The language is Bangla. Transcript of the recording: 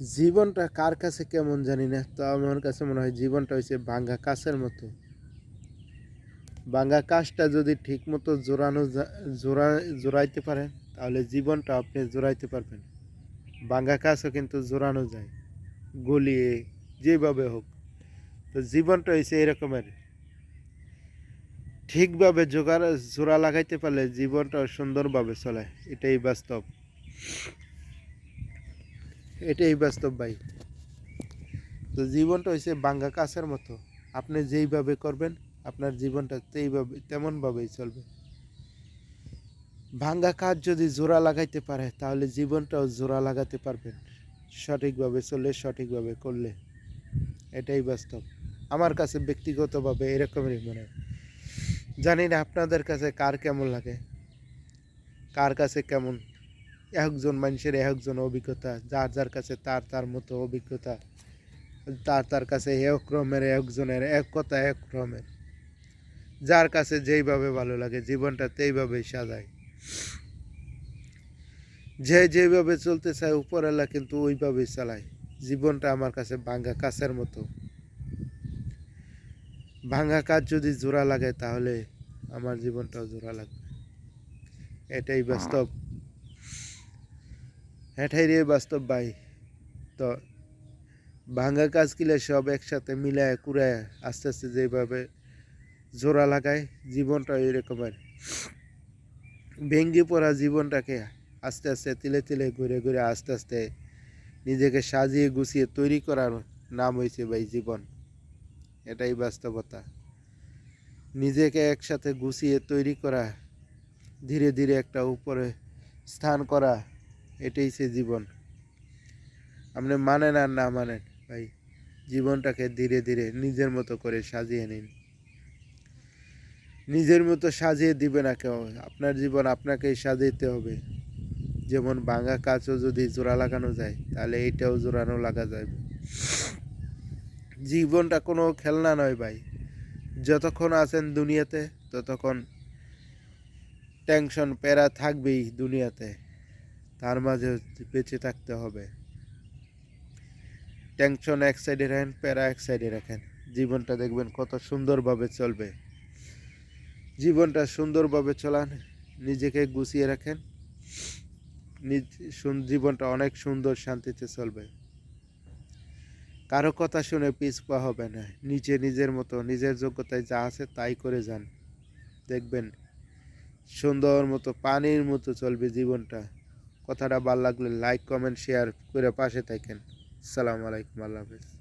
জীবনটা কার কাছে কেমন জানি না, তো আমার কাছে মনে হয় জীবনটা হচ্ছে ভাঙ্গা কাঁচের মতো। ভাঙ্গা কাঁচটা যদি ঠিক মতো জোড়াইতে পারেন তাহলে জীবনটা আপনি জোড়াইতে পারবেন। ভাঙ্গা কাঁচও কিন্তু জোড়ানো যায়, গলিয়ে, যেভাবে হোক। তো জীবনটা হচ্ছে এরকমের, ঠিকভাবে জোড়া লাগাইতে পারলে জীবনটা সুন্দরভাবে চলে। এটাই বাস্তব, এটাই বাস্তব ভাই। তো জীবনটা হচ্ছে ভাঙ্গা কাঁচের মতো, আপনি যেইভাবে করবেন আপনার জীবনটা তেমনভাবেই চলবে। ভাঙ্গা কাজ যদি জোড়া লাগাইতে পারে তাহলে জীবনটাও জোড়া লাগাতে পারবেন, সঠিকভাবে চললে, সঠিকভাবে করলে। এটাই বাস্তব, আমার কাছে ব্যক্তিগতভাবে এরকমই মনে হয়। জানি না আপনাদের কাছে কার কেমন লাগে, কার কাছে কেমন। একজন মানুষের একজন অভিজ্ঞতা, যার যার কাছে তার তার মতো অভিজ্ঞতা, তার তার কাছে এক রকমের, একজনের এক কথা এক রকমের। যার কাছে যেইভাবে ভালো লাগে জীবনটা সেইভাবেই সাজায়। যে যেভাবে চলতে চায় উপরওয়ালা কিন্তু ওইভাবেই চালায়। জীবনটা আমার কাছে ভাঙ্গা কাঁচের মতো। ভাঙ্গা কাজ যদি জোড়া লাগে তাহলে আমার জীবনটাও জোড়া লাগবে। এটাই বাস্তব, এটাই রে বাস্তব ভাই। তো ভাঙ্গা কাজ কিলে সব একসাথে মিলায় কুড়ায় আস্তে আস্তে যেভাবে জোড়া লাগায়, জীবনটা এরকমের। ভেঙ্গে পড়া জীবনটাকে আস্তে আস্তে তিলে তিলে ঘুরে ঘুরে আস্তে আস্তে নিজেকে সাজিয়ে গুছিয়ে তৈরি করার নাম হয়েছে ভাই জীবন। এটাই বাস্তবতা। নিজেকে একসাথে গুছিয়ে তৈরি করা, ধীরে ধীরে একটা উপরে স্থান করা, এটাই সে জীবন। আপনি মানেন আর না মানেন ভাই, জীবনটাকে ধীরে ধীরে নিজের মতো করে সাজিয়ে নিন। নিজের মতো সাজিয়ে দিবে না কেউ, আপনার জীবন আপনাকেই সাজাইতে হবে। যেমন ভাঙা কাচও যদি জোড়া লাগানো যায় তাহলে এইটাও জোড়ানো লাগা যায়। জীবনটা কোনো খেলনা নয় ভাই। যতক্ষণ আছেন দুনিয়াতে ততক্ষণ টেনশন প্যারা থাকবেই দুনিয়াতে, তার মাঝে বেঁচে থাকতে হবে। টেনশন এক সাইডে রাখেন, প্যারা এক সাইডে রাখেন, জীবনটা দেখবেন কত সুন্দরভাবে চলবে। জীবনটা সুন্দরভাবে চলান, নিজেকে গুছিয়ে রাখেন, জীবনটা অনেক সুন্দর শান্তিতে চলবে। কারো কথা শুনে পিছপা হবে না, নিচে নিজের মতো নিজের যোগ্যতায় যা আছে তাই করে যান, দেখবেন সুন্দর মতো পানির মতো চলবে জীবনটা। কথাটা ভালো লাগলে লাইক কমেন্ট শেয়ার করে পাশে থাকেন। আসসালামু আলাইকুম, আল্লাহ হাফেজ।